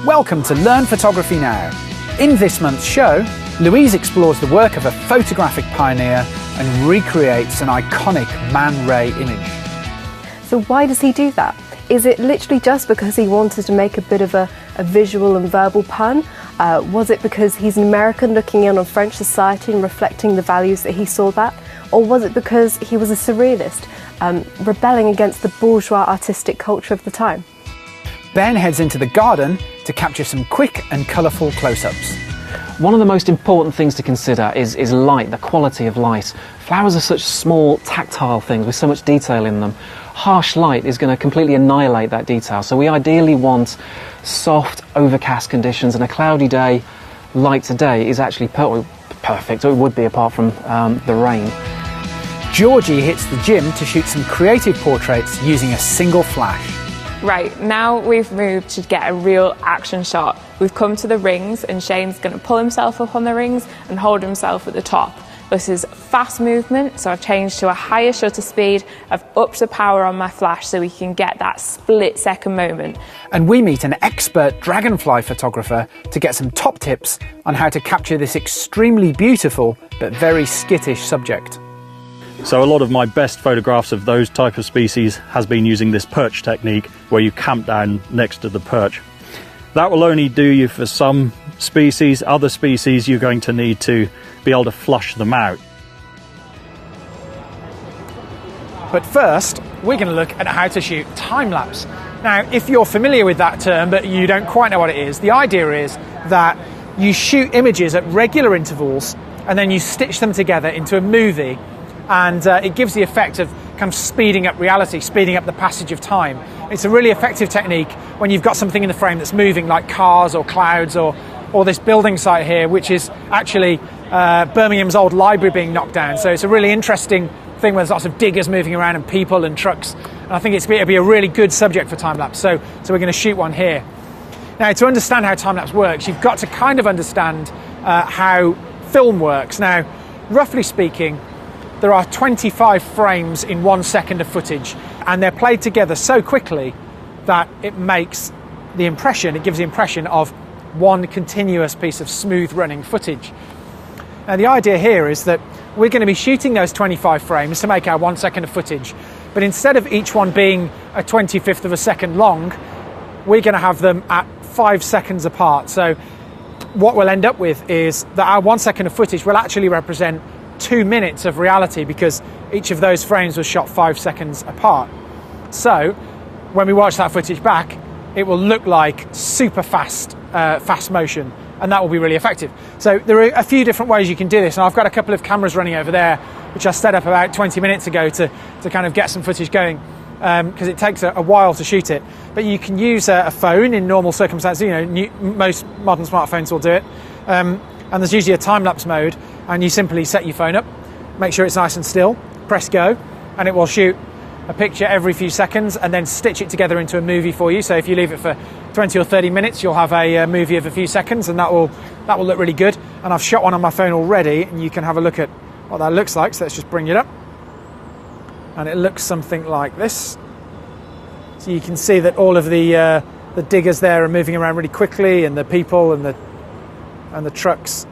Welcome to Learn Photography Now. In this month's show, Louise explores the work of a photographic pioneer and recreates an iconic Man Ray image. So why does he do that? Is it literally just because he wanted to make a bit of a visual and verbal pun? Was it because he's an American looking in on French society and reflecting the values that he saw that? Or was it because he was a surrealist, rebelling against the bourgeois artistic culture of the time? Ben heads into the garden to capture some quick and colourful close-ups. One of the most important things to consider is light, the quality of light. Flowers are such small, tactile things with so much detail in them. Harsh light is going to completely annihilate that detail. So we ideally want soft, overcast conditions, and a cloudy day, light today, is actually perfect, or it would be apart from the rain. Georgie hits the gym to shoot some creative portraits using a single flash. Right, now we've moved to get a real action shot. We've come to the rings and Shane's going to pull himself up on the rings and hold himself at the top. This is fast movement, so I've changed to a higher shutter speed. I've upped the power on my flash so we can get that split-second moment. And we meet an expert dragonfly photographer to get some top tips on how to capture this extremely beautiful but very skittish subject. So a lot of my best photographs of those type of species has been using this perch technique, where you camp down next to the perch. That will only do you for some species. Other species you're going to need to be able to flush them out. But first, we're going to look at how to shoot time-lapse. Now, if you're familiar with that term but you don't quite know what it is, the idea is that you shoot images at regular intervals and then you stitch them together into a movie. And it gives the effect of kind of speeding up reality, speeding up the passage of time. It's a really effective technique when you've got something in the frame that's moving, like cars or clouds or this building site here, which is actually Birmingham's old library being knocked down. So it's a really interesting thing where there's lots of diggers moving around and people and trucks. And I think it'll be a really good subject for time-lapse. So we're going to shoot one here. Now, to understand how time-lapse works, you've got to kind of understand how film works. Now, roughly speaking, there are 25 frames in 1 second of footage, and they're played together so quickly that it gives the impression of one continuous piece of smooth running footage. Now, the idea here is that we're going to be shooting those 25 frames to make our 1 second of footage, but instead of each one being a 25th of a second long, we're going to have them at 5 seconds apart. So what we'll end up with is that our 1 second of footage will actually represent 2 minutes of reality, because each of those frames was shot 5 seconds apart. So when we watch that footage back, it will look like super fast motion, and that will be really effective. So there are a few different ways you can do this, and I've got a couple of cameras running over there which I set up about 20 minutes ago to kind of get some footage going, because it takes a while to shoot it. But you can use a phone in normal circumstances. Most modern smartphones will do it, and there's usually a time-lapse mode, and you simply set your phone up, make sure it's nice and still, press go, and it will shoot a picture every few seconds and then stitch it together into a movie for you. So if you leave it for 20 or 30 minutes, you'll have a movie of a few seconds, and that will look really good. And I've shot one on my phone already, and you can have a look at what that looks like. So let's just bring it up, and it looks something like this. So you can see that all of the diggers there are moving around really quickly, and the people and the trucks.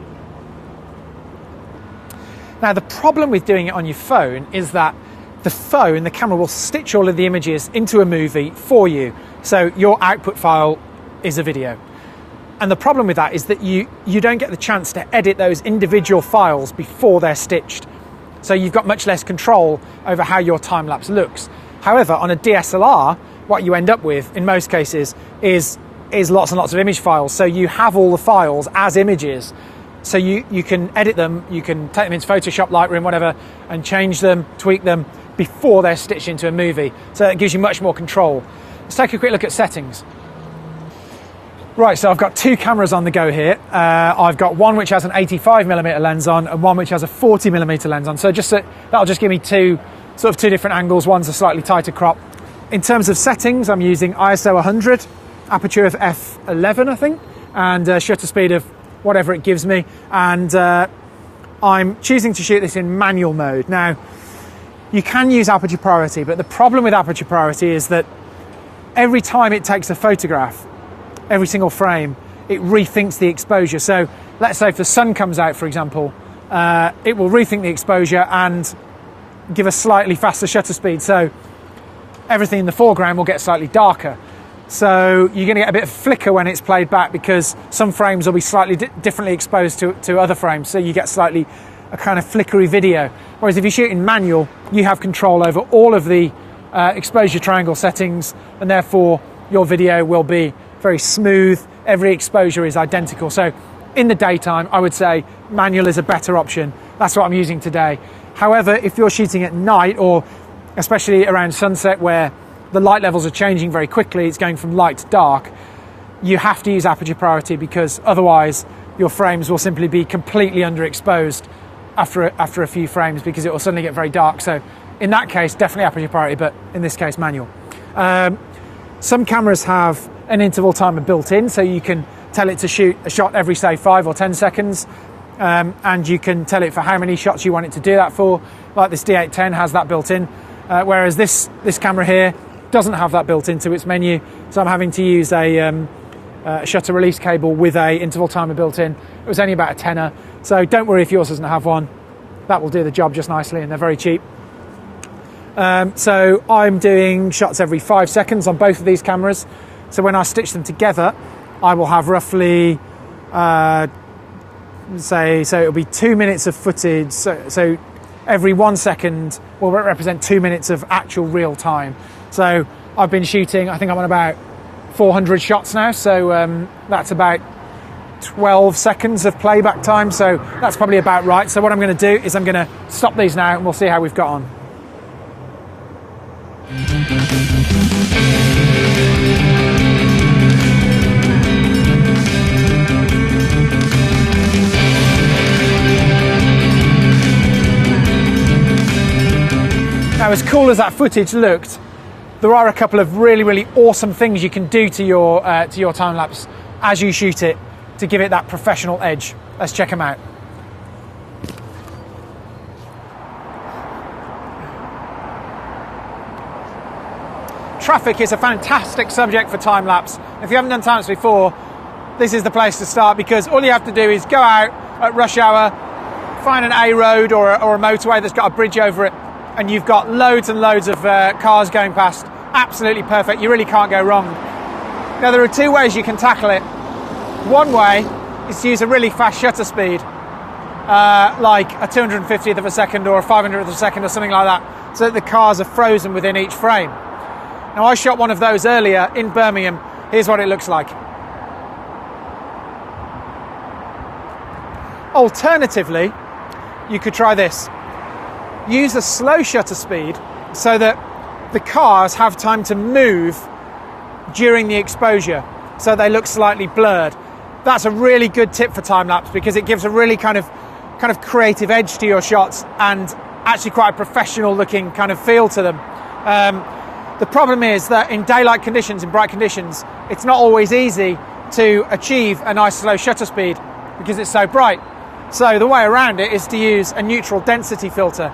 Now, the problem with doing it on your phone is that the camera will stitch all of the images into a movie for you. So your output file is a video. And the problem with that is that you don't get the chance to edit those individual files before they're stitched. So you've got much less control over how your time-lapse looks. However, on a DSLR, what you end up with, in most cases, is lots and lots of image files. So you have all the files as images. So you can edit them, you can take them into Photoshop, Lightroom, whatever, and change them, tweak them before they're stitched into a movie. So it gives you much more control. Let's take a quick look at settings. Right, so I've got two cameras on the go here. I've got one which has an 85mm lens on and one which has a 40mm lens on. So that'll just give me two different angles. One's a slightly tighter crop. In terms of settings, I'm using ISO 100, aperture of f11, I think, and shutter speed of whatever it gives me. And I'm choosing to shoot this in manual mode. Now, you can use aperture priority, but the problem with aperture priority is that every time it takes a photograph, every single frame, it rethinks the exposure. So let's say if the sun comes out, for example, it will rethink the exposure and give a slightly faster shutter speed. So everything in the foreground will get slightly darker. So you're going to get a bit of flicker when it's played back because some frames will be slightly differently exposed to other frames. So you get slightly a kind of flickery video. Whereas if you shoot in manual, you have control over all of the exposure triangle settings, and therefore your video will be very smooth. Every exposure is identical. So in the daytime, I would say manual is a better option. That's what I'm using today. However, if you're shooting at night, or especially around sunset where the light levels are changing very quickly, it's going from light to dark, you have to use aperture priority because otherwise your frames will simply be completely underexposed after a few frames because it will suddenly get very dark. So in that case, definitely aperture priority, but in this case, manual. Some cameras have an interval timer built in, so you can tell it to shoot a shot every, say, 5 or 10 seconds, and you can tell it for how many shots you want it to do that for. Like this D810 has that built in, whereas this camera here doesn't have that built into its menu, so I'm having to use a shutter release cable with a interval timer built in. It was only about a tenner, so don't worry if yours doesn't have one. That will do the job just nicely, and they're very cheap. So I'm doing shots every 5 seconds on both of these cameras. So when I stitch them together, I will have roughly, so it'll be 2 minutes of footage. So every 1 second will represent 2 minutes of actual real time. So I've been shooting, I think I'm on about 400 shots now. So that's about 12 seconds of playback time. So that's probably about right. So what I'm going to do is I'm going to stop these now and we'll see how we've got on. Now, as cool as that footage looked, there are a couple of really, really awesome things you can do to your time lapse as you shoot it to give it that professional edge. Let's check them out. Traffic is a fantastic subject for time lapse. If you haven't done time lapse before, this is the place to start because all you have to do is go out at rush hour, find an A road or a motorway that's got a bridge over it, and you've got loads and loads of cars going past. Absolutely perfect. You really can't go wrong. Now, there are two ways you can tackle it. One way is to use a really fast shutter speed, like a 250th of a second or a 500th of a second or something like that, so that the cars are frozen within each frame. Now, I shot one of those earlier in Birmingham. Here's what it looks like. Alternatively, you could try this. Use a slow shutter speed so that the cars have time to move during the exposure, so they look slightly blurred. That's a really good tip for time lapse because it gives a really kind of creative edge to your shots and actually quite a professional looking kind of feel to them. The problem is that in daylight conditions, in bright conditions, it's not always easy to achieve a nice slow shutter speed because it's so bright. So the way around it is to use a neutral density filter.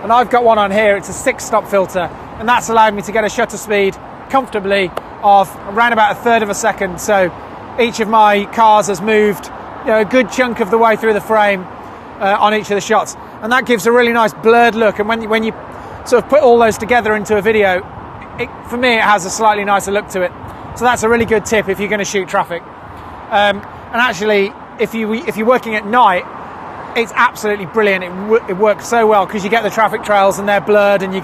And I've got one on here, it's a 6-stop filter, and that's allowed me to get a shutter speed comfortably of around about a third of a second. So each of my cars has moved a good chunk of the way through the frame on each of the shots. And that gives a really nice blurred look. And when you sort of put all those together into a video, for me, it has a slightly nicer look to it. So that's a really good tip if you're going to shoot traffic. And actually, if you're working at night, it's absolutely brilliant. It works so well because you get the traffic trails and they're blurred, and it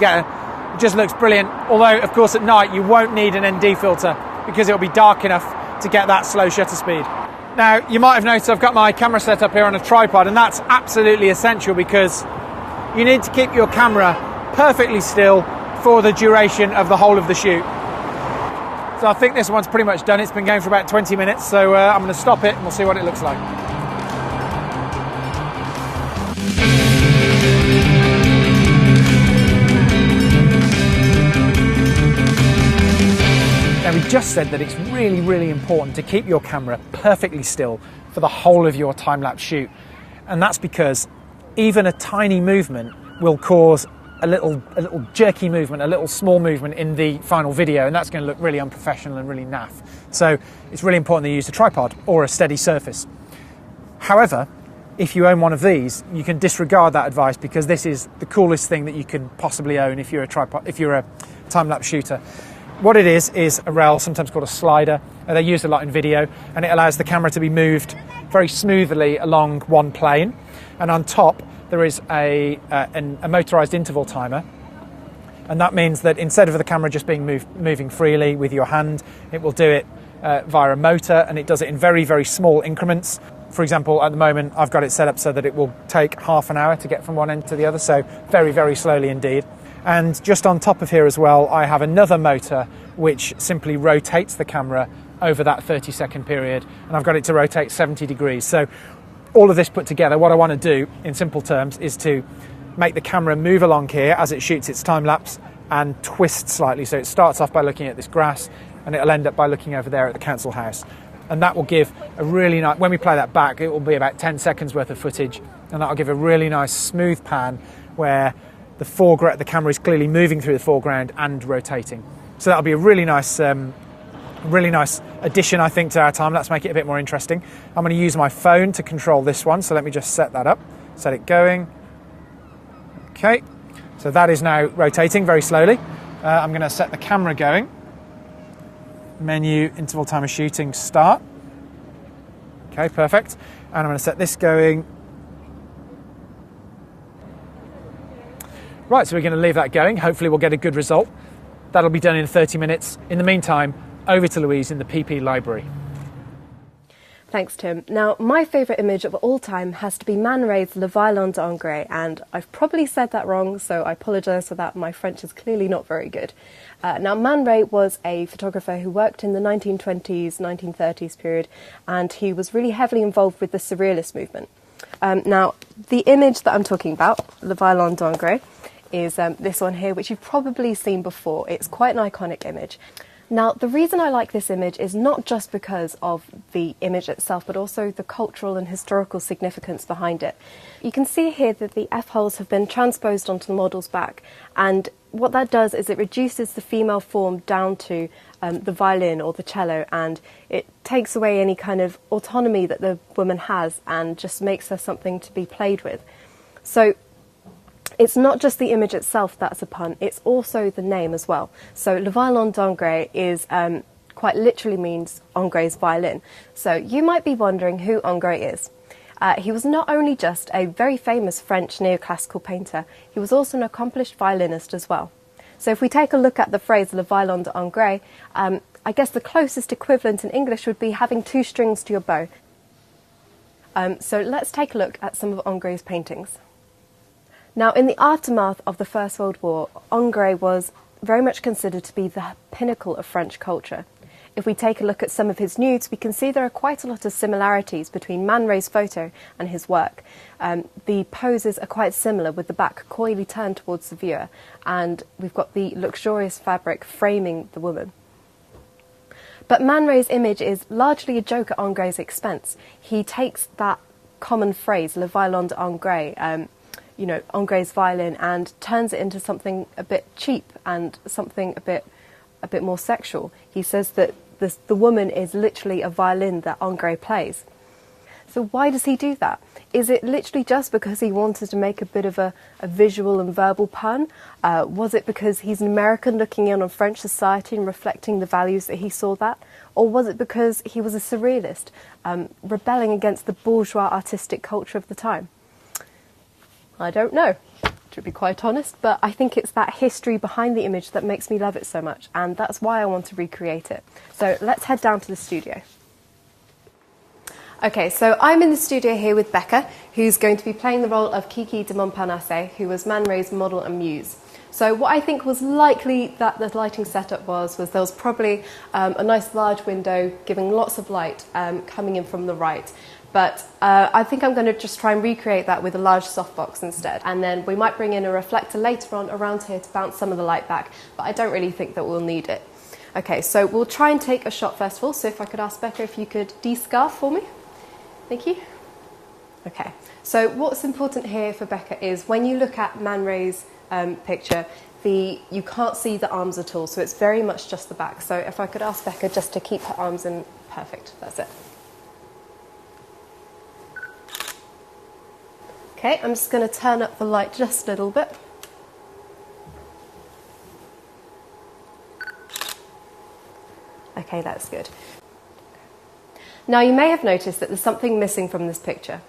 just looks brilliant. Although, of course, at night you won't need an ND filter because it'll be dark enough to get that slow shutter speed. Now, you might have noticed I've got my camera set up here on a tripod, and that's absolutely essential because you need to keep your camera perfectly still for the duration of the whole of the shoot. So I think this one's pretty much done. It's been going for about 20 minutes, so I'm going to stop it and we'll see what it looks like. Now, we just said that it's really, really important to keep your camera perfectly still for the whole of your time-lapse shoot. And that's because even a tiny movement will cause a little jerky movement, a little small movement in the final video, and that's going to look really unprofessional and really naff. So it's really important that you use a tripod or a steady surface. However, if you own one of these, you can disregard that advice because this is the coolest thing that you can possibly own if you're a time-lapse shooter. What it is a rail, sometimes called a slider. They're used a lot in video, and it allows the camera to be moved very smoothly along one plane. And on top, there is a motorized interval timer. And that means that instead of the camera just being moving freely with your hand, it will do it via a motor, and it does it in very, very small increments. For example, at the moment, I've got it set up so that it will take half an hour to get from one end to the other, so very, very slowly indeed. And just on top of here as well, I have another motor which simply rotates the camera over that 30-second period, and I've got it to rotate 70 degrees. So all of this put together, what I want to do in simple terms is to make the camera move along here as it shoots its time lapse and twist slightly. So it starts off by looking at this grass, and it'll end up by looking over there at the council house. And that will give a really nice, when we play that back, it will be about 10 seconds worth of footage, and that'll give a really nice smooth pan where the camera is clearly moving through the foreground and rotating. So that'll be a really nice addition, I think, to our time. Let's make it a bit more interesting. I'm going to use my phone to control this one, so let me just set that up, set it going. Okay, so that is now rotating very slowly. I'm going to set the camera going. Menu, interval timer shooting, start. Okay, perfect. And I'm going to set this going. Right, so we're going to leave that going. Hopefully we'll get a good result. That'll be done in 30 minutes. In the meantime, over to Louise in the PP library. Thanks, Tim. Now, my favourite image of all time has to be Man Ray's Le Violon d'Angers, and I've probably said that wrong, so I apologise for that. My French is clearly not very good. Now, Man Ray was a photographer who worked in the 1920s, 1930s period, and he was really heavily involved with the Surrealist movement. Now, the image that I'm talking about, Le Violon d'Angers, is this one here, which you've probably seen before. It's quite an iconic image. Now, the reason I like this image is not just because of the image itself, but also the cultural and historical significance behind it. You can see here that the F-holes have been transposed onto the model's back, and what that does is it reduces the female form down to the violin or the cello, and it takes away any kind of autonomy that the woman has and just makes her something to be played with. So it's not just the image itself that's a pun, it's also the name as well. So Le Violon d'Angers is quite literally means Angres' violin. So you might be wondering who Angres is. He was not only just a very famous French neoclassical painter, he was also an accomplished violinist as well. So if we take a look at the phrase Le Violon d'Angers, I guess the closest equivalent in English would be having two strings to your bow. So let's take a look at some of Angres' paintings. Now, in the aftermath of the First World War, Angres was very much considered to be the pinnacle of French culture. If we take a look at some of his nudes, we can see there are quite a lot of similarities between Man Ray's photo and his work. The poses are quite similar, with the back coyly turned towards the viewer, and we've got the luxurious fabric framing the woman. But Man Ray's image is largely a joke at Angres' expense. He takes that common phrase, Le Violon d'Angers, Angres' violin, and turns it into something a bit cheap and something a bit more sexual. He says that the woman is literally a violin that Angres plays. So why does he do that? Is it literally just because he wanted to make a bit of a visual and verbal pun? Was it because he's an American looking in on French society and reflecting the values that he saw that? Or was it because he was a surrealist, rebelling against the bourgeois artistic culture of the time? I don't know, to be quite honest, but I think it's that history behind the image that makes me love it so much, and that's why I want to recreate it. So let's head down to the studio. Okay, so I'm in the studio here with Becca, who's going to be playing the role of Kiki de Montparnasse, who was Man Ray's model and muse. So what I think was likely that the lighting setup was there was probably a nice large window giving lots of light coming in from the right. But I think I'm going to just try and recreate that with a large softbox instead. And then we might bring in a reflector later on around here to bounce some of the light back, but I don't really think that we'll need it. Okay, so we'll try and take a shot first of all. So if I could ask Becca if you could de-scarf for me. Thank you. Okay, so what's important here for Becca is when you look at Man Ray's picture, you can't see the arms at all, so it's very much just the back. So if I could ask Becca just to keep her arms in, perfect, that's it. Okay, I'm just going to turn up the light just a little bit. Okay, that's good. Now you may have noticed that there's something missing from this picture.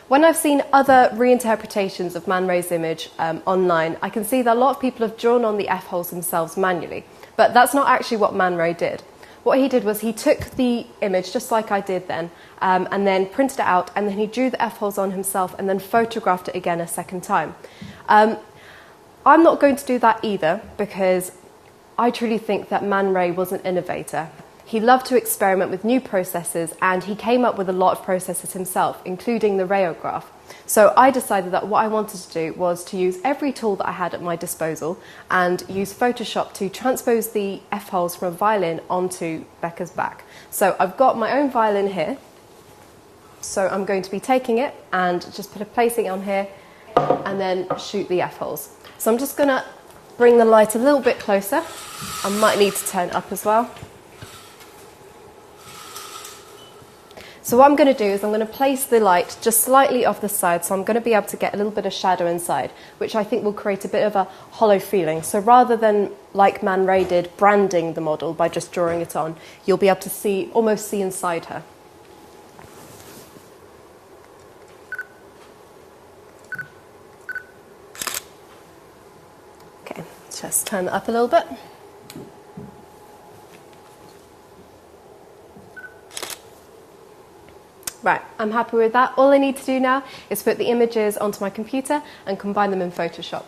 When I've seen other reinterpretations of Man Ray's image online, I can see that a lot of people have drawn on the F-holes themselves manually, but that's not actually what Man Ray did. What he did was he took the image, just like I did then, and then printed it out, and then he drew the F-holes on himself and then photographed it again a second time. I'm not going to do that either, because I truly think that Man Ray was an innovator. He loved to experiment with new processes, and he came up with a lot of processes himself, including the rayograph. So I decided that what I wanted to do was to use every tool that I had at my disposal and use Photoshop to transpose the F-holes from a violin onto Becca's back. So I've got my own violin here. So I'm going to be taking it and just placing it on here and then shoot the F-holes. So I'm just going to bring the light a little bit closer. I might need to turn it up as well. So what I'm going to do is I'm going to place the light just slightly off the side, so I'm going to be able to get a little bit of shadow inside, which I think will create a bit of a hollow feeling. So rather than, like Man Ray did, branding the model by just drawing it on, you'll be able to almost see inside her. Okay, just turn it up a little bit. Right, I'm happy with that. All I need to do now is put the images onto my computer and combine them in Photoshop.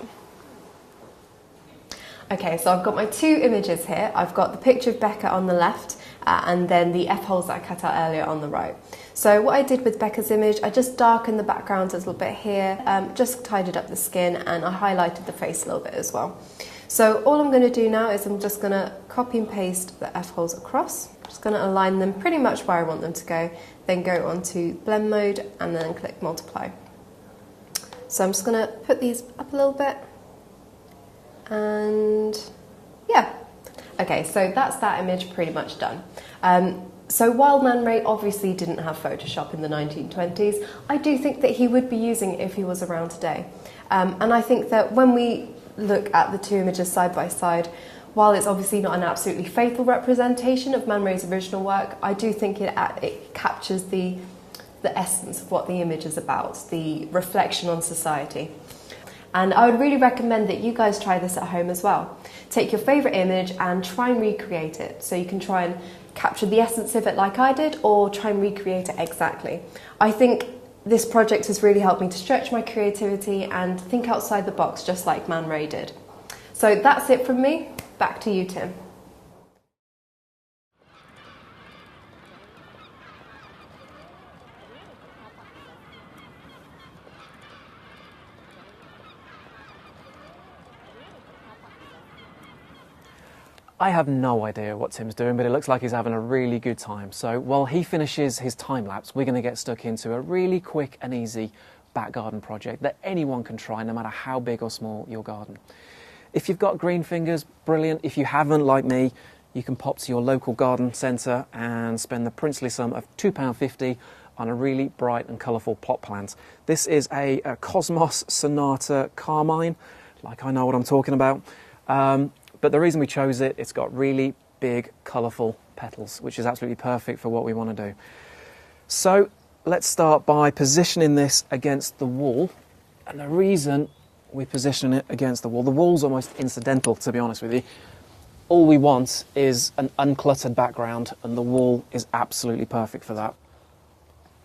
Okay, so I've got my two images here. I've got the picture of Becca on the left and then the F-holes that I cut out earlier on the right. So what I did with Becca's image, I just darkened the background a little bit here, just tidied up the skin, and I highlighted the face a little bit as well. So all I'm going to do now is I'm just going to copy and paste the F-holes across. I'm just going to align them pretty much where I want them to go, then go on to blend mode and then click multiply. So I'm just going to put these up a little bit, and yeah. Okay, so that's that image pretty much done. So while Man Ray obviously didn't have Photoshop in the 1920s, I do think that he would be using it if he was around today. And I think that when we look at the two images side by side, while it's obviously not an absolutely faithful representation of Man Ray's original work, I do think it captures the essence of what the image is about, the reflection on society. And I would really recommend that you guys try this at home as well. Take your favourite image and try and recreate it. So you can try and capture the essence of it like I did, or try and recreate it exactly. I think this project has really helped me to stretch my creativity and think outside the box, just like Man Ray did. So that's it from me. Back to you, Tim. I have no idea what Tim's doing, but it looks like he's having a really good time. So while he finishes his time lapse, we're going to get stuck into a really quick and easy back garden project that anyone can try, no matter how big or small your garden. If you've got green fingers, brilliant. If you haven't, like me, you can pop to your local garden centre and spend the princely sum of £2.50 on a really bright and colourful pot plant. This is a Cosmos Sonata Carmine, like I know what I'm talking about. But the reason we chose it, it's got really big, colourful petals, which is absolutely perfect for what we want to do. So let's start by positioning this against the wall. And the reason we position it against the wall's almost incidental, to be honest with you. All we want is an uncluttered background, and the wall is absolutely perfect for that.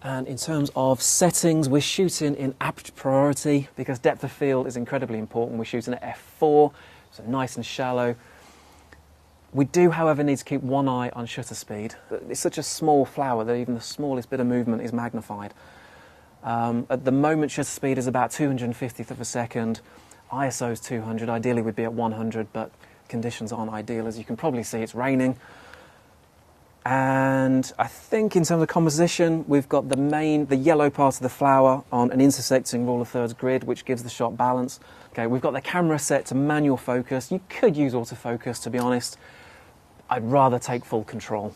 And in terms of settings, we're shooting in aperture priority because depth of field is incredibly important. We're shooting at f4, so nice and shallow. We do, however, need to keep one eye on shutter speed. It's such a small flower that even the smallest bit of movement is magnified. At the moment, shutter speed is about 250th of a second. ISO is 200. Ideally, we'd be at 100, but conditions aren't ideal. As you can probably see, it's raining. And I think in terms of composition, we've got the yellow part of the flower on an intersecting rule of thirds grid, which gives the shot balance. Okay, we've got the camera set to manual focus. You could use autofocus, to be honest. I'd rather take full control.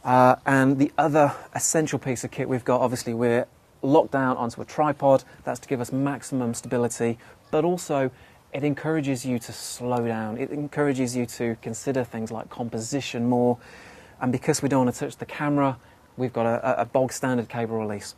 And the other essential piece of kit we've got, obviously, we're locked down onto a tripod. That's to give us maximum stability, but also it encourages you to slow down. It encourages you to consider things like composition more. And because we don't want to touch the camera, we've got a bog standard cable release.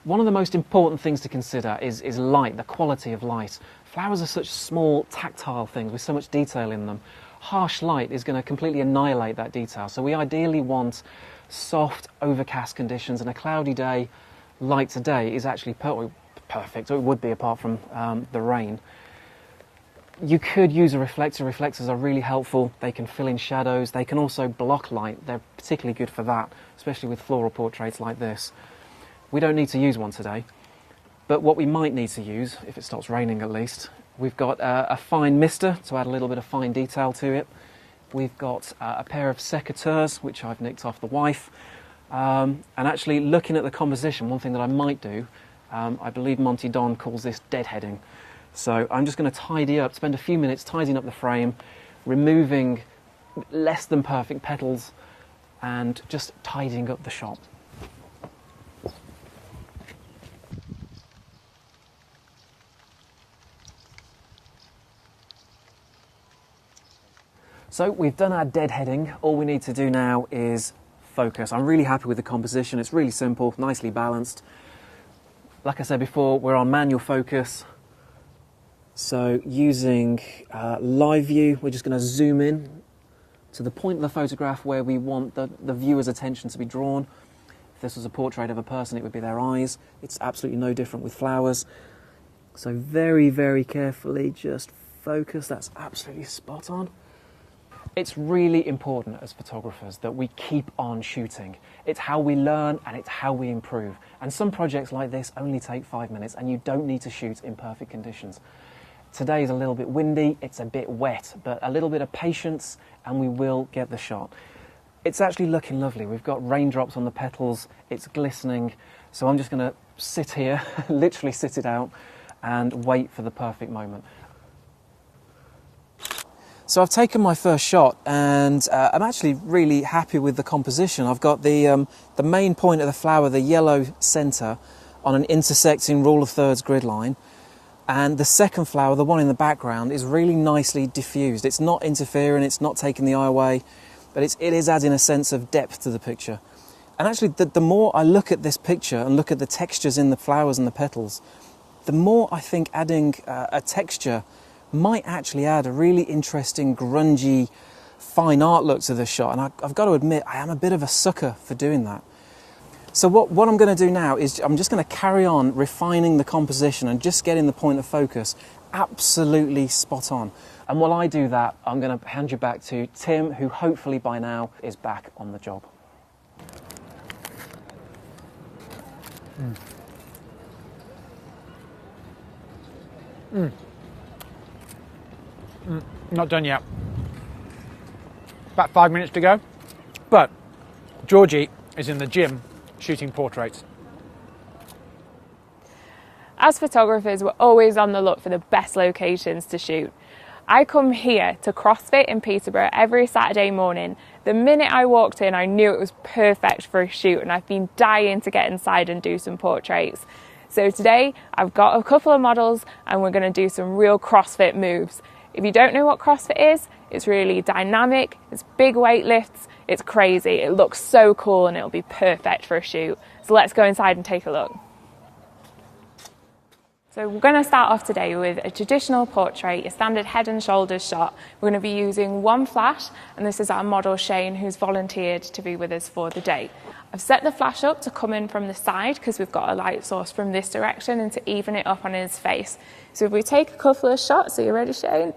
One of the most important things to consider is light, the quality of light. Flowers are such small, tactile things with so much detail in them. Harsh light is going to completely annihilate that detail. So we ideally want soft, overcast conditions, and a cloudy day like today is actually perfect, or it would be apart from the rain. You could use a reflector. Reflectors are really helpful. They can fill in shadows. They can also block light. They're particularly good for that, especially with floral portraits like this. We don't need to use one today, but what we might need to use, if it stops raining at least, we've got a fine mister to add a little bit of fine detail to it. We've got a pair of secateurs, which I've nicked off the wife. And actually, looking at the composition, one thing that I might do, I believe Monty Don calls this deadheading. So I'm just going to tidy up, spend a few minutes tidying up the frame, removing less than perfect petals, and just tidying up the shot. So we've done our deadheading. All we need to do now is focus. I'm really happy with the composition. It's really simple, nicely balanced. Like I said before, we're on manual focus. So using live view, we're just going to zoom in to the point of the photograph where we want the viewer's attention to be drawn. If this was a portrait of a person, it would be their eyes. It's absolutely no different with flowers. So very, very carefully just focus. That's absolutely spot on. It's really important as photographers that we keep on shooting. It's how we learn and it's how we improve. And some projects like this only take 5 minutes and you don't need to shoot in perfect conditions. Today is a little bit windy, it's a bit wet, but a little bit of patience and we will get the shot. It's actually looking lovely. We've got raindrops on the petals, it's glistening. So I'm just going to sit here, literally sit it out and wait for the perfect moment. So I've taken my first shot and I'm actually really happy with the composition. I've got the main point of the flower, the yellow centre, on an intersecting rule of thirds grid line. And the second flower, the one in the background, is really nicely diffused. It's not interfering, it's not taking the eye away, but it is adding a sense of depth to the picture. And actually, the more I look at this picture and look at the textures in the flowers and the petals, the more I think adding a texture might actually add a really interesting, grungy, fine art look to this shot. And I've got to admit, I am a bit of a sucker for doing that. So what I'm going to do now is I'm just going to carry on refining the composition and just getting the point of focus absolutely spot on. And while I do that, I'm going to hand you back to Tim, who hopefully by now is back on the job. Not done yet. About 5 minutes to go. But Georgie is in the gym shooting portraits. As photographers, we're always on the look for the best locations to shoot. I come here to CrossFit in Peterborough every Saturday morning. The minute I walked in, I knew it was perfect for a shoot, and I've been dying to get inside and do some portraits. So today, I've got a couple of models and we're going to do some real CrossFit moves. If you don't know what CrossFit is, it's really dynamic, it's big weight lifts, it's crazy, it looks so cool and it'll be perfect for a shoot. So let's go inside and take a look. So we're going to start off today with a traditional portrait, a standard head and shoulders shot. We're going to be using one flash, and this is our model Shane, who's volunteered to be with us for the day. I've set the flash up to come in from the side because we've got a light source from this direction and to even it up on his face. So if we take a couple of shots, are you ready, Shane?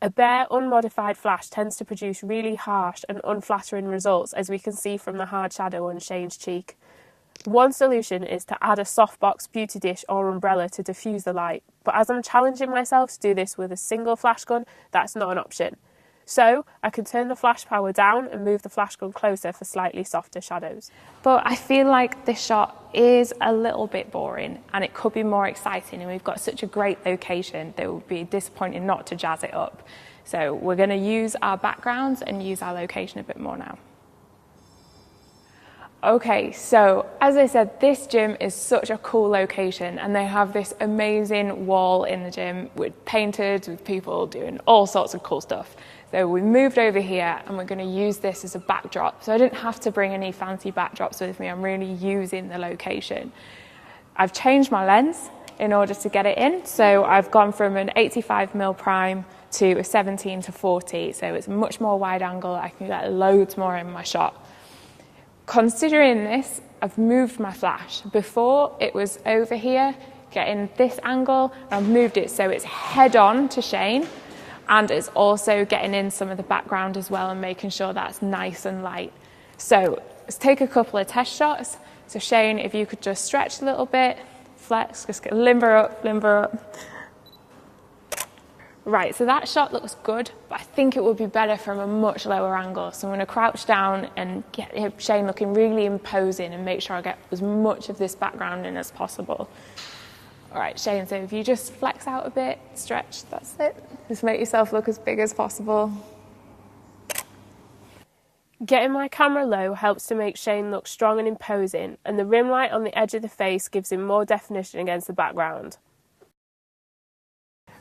A bare, unmodified flash tends to produce really harsh and unflattering results, as we can see from the hard shadow on Shane's cheek. One solution is to add a softbox, beauty dish or umbrella to diffuse the light, but as I'm challenging myself to do this with a single flash gun, that's not an option. So I can turn the flash power down and move the flash gun closer for slightly softer shadows. But I feel like this shot is a little bit boring and it could be more exciting, and we've got such a great location that it would be disappointing not to jazz it up. So we're going to use our backgrounds and use our location a bit more now. Okay, so as I said, this gym is such a cool location, and they have this amazing wall in the gym with painted, with people doing all sorts of cool stuff. So we moved over here and we're going to use this as a backdrop. So I didn't have to bring any fancy backdrops with me. I'm really using the location. I've changed my lens in order to get it in. So I've gone from an 85mm prime to a 17-40. So it's a much more wide angle. I can get loads more in my shot. Considering this, I've moved my flash. Before it was over here, getting this angle, and I've moved it so it's head on to Shane, and it's also getting in some of the background as well and making sure that's nice and light. So let's take a couple of test shots. So Shane, if you could just stretch a little bit, flex, just get limber up, limber up. Right, so that shot looks good, but I think it would be better from a much lower angle. So I'm going to crouch down and get Shane looking really imposing and make sure I get as much of this background in as possible. All right, Shane, so if you just flex out a bit, stretch, that's it. Just make yourself look as big as possible. Getting my camera low helps to make Shane look strong and imposing, and the rim light on the edge of the face gives him more definition against the background.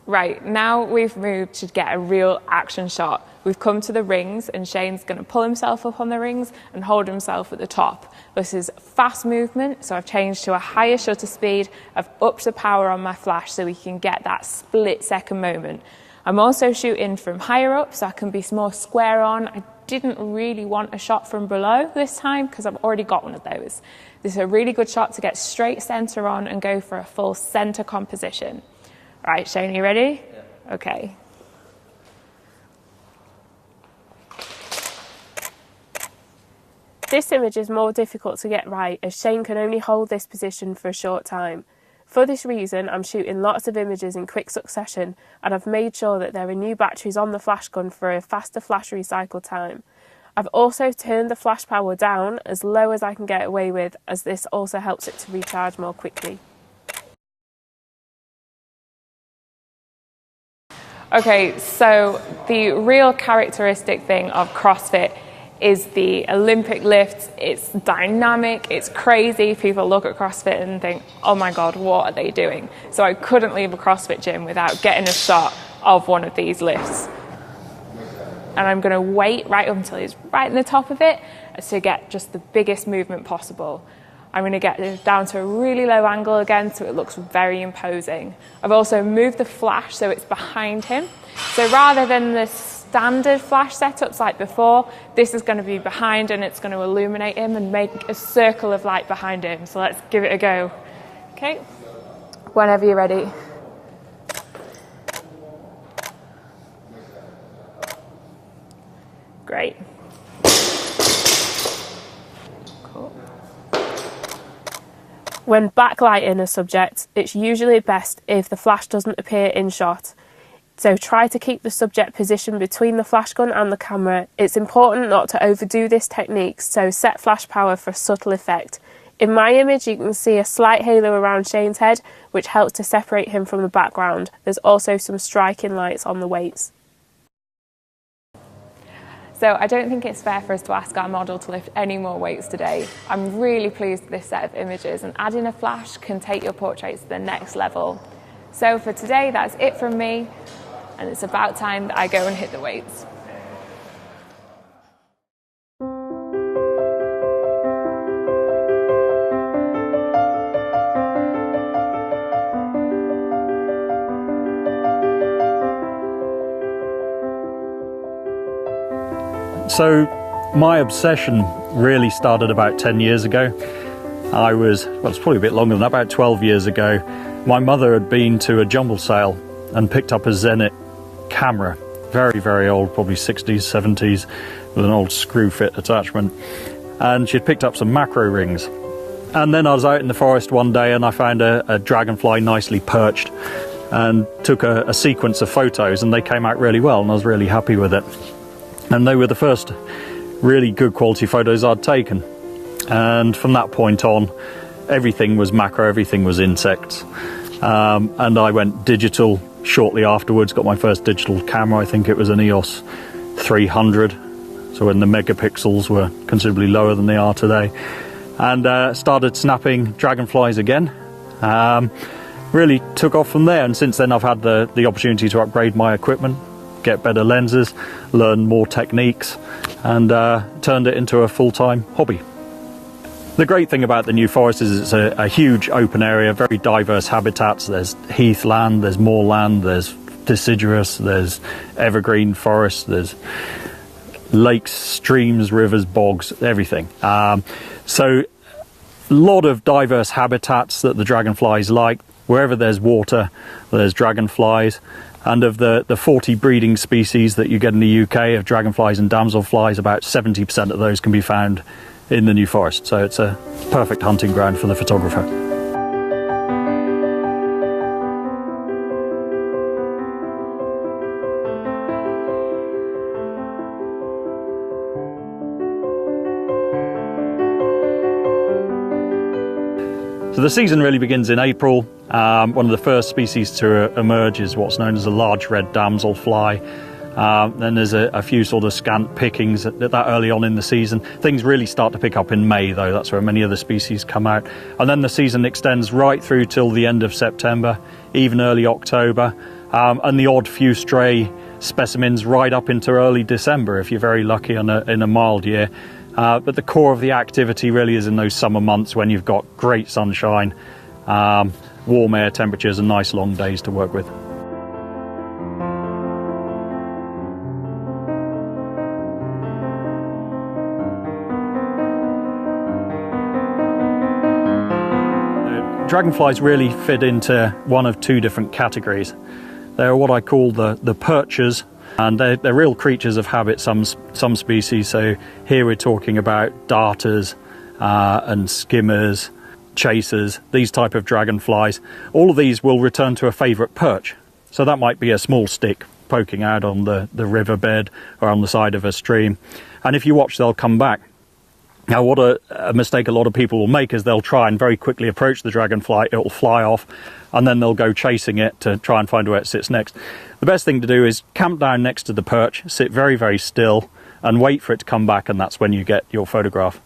Right, now we've moved to get a real action shot. We've come to the rings and Shane's going to pull himself up on the rings and hold himself at the top. This is fast movement, so I've changed to a higher shutter speed. I've upped the power on my flash so we can get that split-second moment. I'm also shooting from higher up so I can be more square on. I didn't really want a shot from below this time because I've already got one of those. This is a really good shot to get straight center on and go for a full center composition. All right, Shane, are you ready? Yeah. Okay. This image is more difficult to get right, as Shane can only hold this position for a short time. For this reason, I'm shooting lots of images in quick succession, and I've made sure that there are new batteries on the flash gun for a faster flash recycle time. I've also turned the flash power down as low as I can get away with, as this also helps it to recharge more quickly. Okay, so the real characteristic thing of CrossFit is the Olympic lifts. It's dynamic, it's crazy. People look at CrossFit and think, oh my God, what are they doing? So I couldn't leave a CrossFit gym without getting a shot of one of these lifts. And I'm gonna wait right up until he's right in the top of it to get just the biggest movement possible. I'm going to get it down to a really low angle again so it looks very imposing. I've also moved the flash so it's behind him. So rather than the standard flash setups like before, this is going to be behind and it's going to illuminate him and make a circle of light behind him. So let's give it a go. Okay, whenever you're ready. Great. When backlighting a subject, it's usually best if the flash doesn't appear in shot. So try to keep the subject positioned between the flash gun and the camera. It's important not to overdo this technique, so set flash power for a subtle effect. In my image, you can see a slight halo around Shane's head, which helps to separate him from the background. There's also some striking lights on the weights. So I don't think it's fair for us to ask our model to lift any more weights today. I'm really pleased with this set of images, and adding a flash can take your portraits to the next level. So for today, that's it from me, and it's about time that I go and hit the weights. So my obsession really started about 10 years ago. It's probably a bit longer than that, about 12 years ago. My mother had been to a jumble sale and picked up a Zenit camera, very, very old, probably 60s, 70s, with an old screw fit attachment. And she'd picked up some macro rings. And then I was out in the forest one day and I found a dragonfly nicely perched and took a sequence of photos, and they came out really well and I was really happy with it. And they were the first really good quality photos I'd taken. And from that point on, everything was macro, everything was insects. And I went digital shortly afterwards, got my first digital camera. I think it was an EOS 300, so when the megapixels were considerably lower than they are today. And started snapping dragonflies again. Really took off from there, and since then I've had the opportunity to upgrade my equipment, get better lenses, learn more techniques, and turned it into a full-time hobby. The great thing about the New Forest is it's a huge open area, very diverse habitats. There's heathland, there's moorland, there's deciduous, there's evergreen forest, there's lakes, streams, rivers, bogs, everything. So a lot of diverse habitats that the dragonflies like. Wherever there's water, there's dragonflies. And of the 40 breeding species that you get in the UK of dragonflies and damselflies, about 70% of those can be found in the New Forest. So it's a perfect hunting ground for the photographer. So the season really begins in April. One of the first species to emerge is what's known as a large red damselfly. Then there's a few sort of scant pickings that early on in the season. Things really start to pick up in May, though. That's where many of the species come out. And then the season extends right through till the end of September, even early October, and the odd few stray specimens right up into early December if you're very lucky in a mild year. But the core of the activity really is in those summer months when you've got great sunshine, warm air temperatures and nice long days to work with. Dragonflies really fit into one of two different categories. They're what I call the perchers, and they're real creatures of habit, some species. So here we're talking about darters and skimmers, chasers, these type of dragonflies. All of these will return to a favourite perch. So that might be a small stick poking out on the riverbed or on the side of a stream. And if you watch, they'll come back. Now, what a mistake a lot of people will make is they'll try and very quickly approach the dragonfly, it will fly off, and then they'll go chasing it to try and find where it sits next. The best thing to do is camp down next to the perch, sit very, very still, and wait for it to come back, and that's when you get your photograph.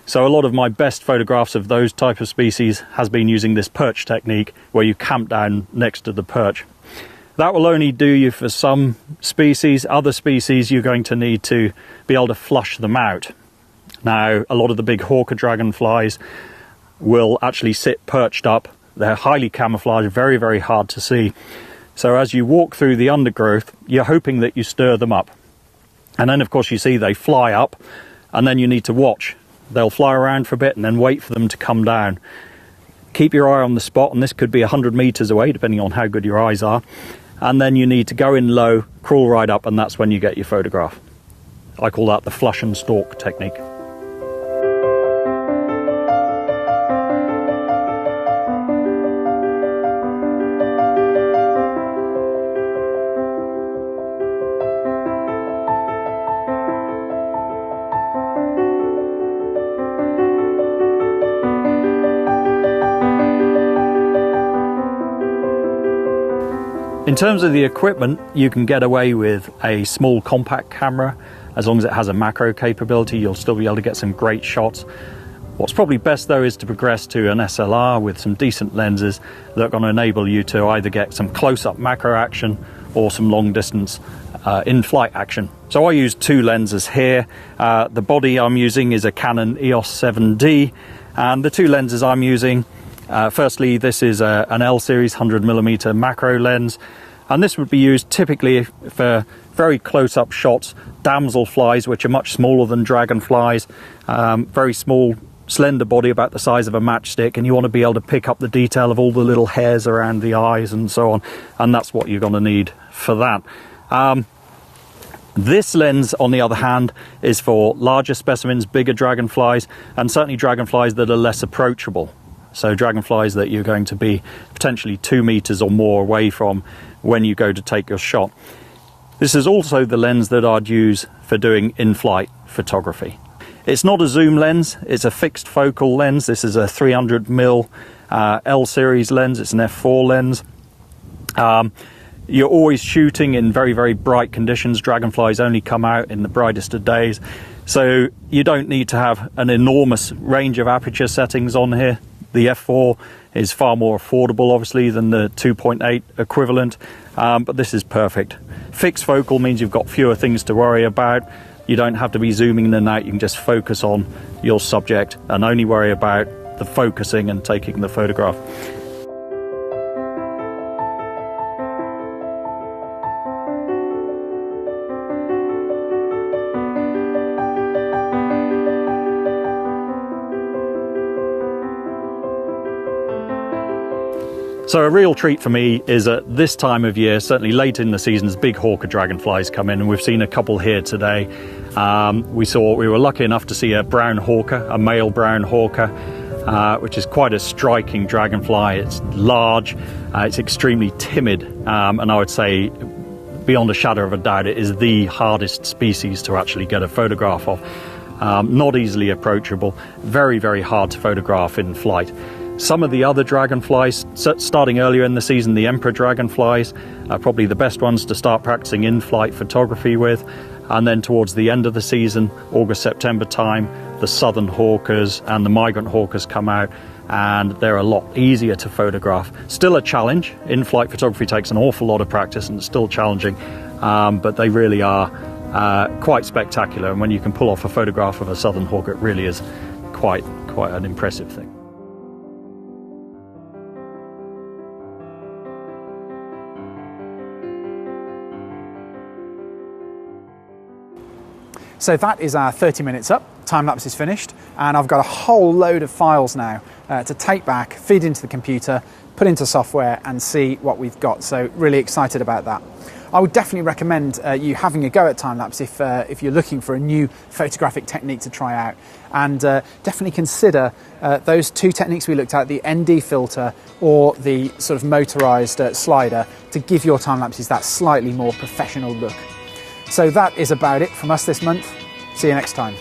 So a lot of my best photographs of those type of species has been using this perch technique, where you camp down next to the perch. That will only do you for some species. Other species, you're going to need to be able to flush them out. Now, a lot of the big hawker dragonflies will actually sit perched up. They're highly camouflaged, very, very hard to see. So as you walk through the undergrowth, you're hoping that you stir them up. And then, of course, you see they fly up, and then you need to watch. They'll fly around for a bit and then wait for them to come down. Keep your eye on the spot, and this could be 100 meters away, depending on how good your eyes are. And then you need to go in low, crawl right up, and that's when you get your photograph. I call that the flush and stalk technique. In terms of the equipment, you can get away with a small compact camera. As long as it has a macro capability, you'll still be able to get some great shots. What's probably best though is to progress to an SLR with some decent lenses that are going to enable you to either get some close-up macro action or some long distance in-flight action. So I use two lenses here. The body I'm using is a Canon EOS 7D, and the two lenses I'm using, firstly, this is an L series 100mm macro lens, And this would be used typically for very close-up shots, damselflies, which are much smaller than dragonflies, very small, slender body about the size of a matchstick, and you want to be able to pick up the detail of all the little hairs around the eyes and so on, and that's what you're going to need for that. This lens, on the other hand, is for larger specimens, bigger dragonflies, and certainly dragonflies that are less approachable. So dragonflies that you're going to be potentially 2 meters or more away from when you go to take your shot. This is also the lens that I'd use for doing in-flight photography. It's not a zoom lens, it's a fixed focal lens. This is a 300mm L series lens, it's an f4 lens. You're always shooting in very, very bright conditions. Dragonflies only come out in the brightest of days. So you don't need to have an enormous range of aperture settings on here. The f4 is far more affordable, obviously, than the 2.8 equivalent, but this is perfect. Fixed focal means you've got fewer things to worry about. You don't have to be zooming in and out. You can just focus on your subject and only worry about the focusing and taking the photograph. So a real treat for me is at this time of year, certainly late in the season, as big hawker dragonflies come in, and we've seen a couple here today. We were lucky enough to see a brown hawker, a male brown hawker, which is quite a striking dragonfly. It's large, it's extremely timid, and I would say, beyond a shadow of a doubt, it is the hardest species to actually get a photograph of. Not easily approachable, very, very hard to photograph in flight. Some of the other dragonflies, starting earlier in the season, the emperor dragonflies are probably the best ones to start practicing in-flight photography with. And then towards the end of the season, August, September time, the southern hawkers and the migrant hawkers come out, and they're a lot easier to photograph. Still a challenge. In-flight photography takes an awful lot of practice and it's still challenging, but they really are quite spectacular. And when you can pull off a photograph of a southern hawker, it really is quite an impressive thing. So that is our 30 minutes up, time lapse is finished, and I've got a whole load of files now to take back, feed into the computer, put into software and see what we've got. So really excited about that. I would definitely recommend you having a go at time lapse if you're looking for a new photographic technique to try out, and definitely consider those two techniques we looked at, the ND filter or the sort of motorized slider, to give your time lapses that slightly more professional look. So that is about it from us this month. See you next time.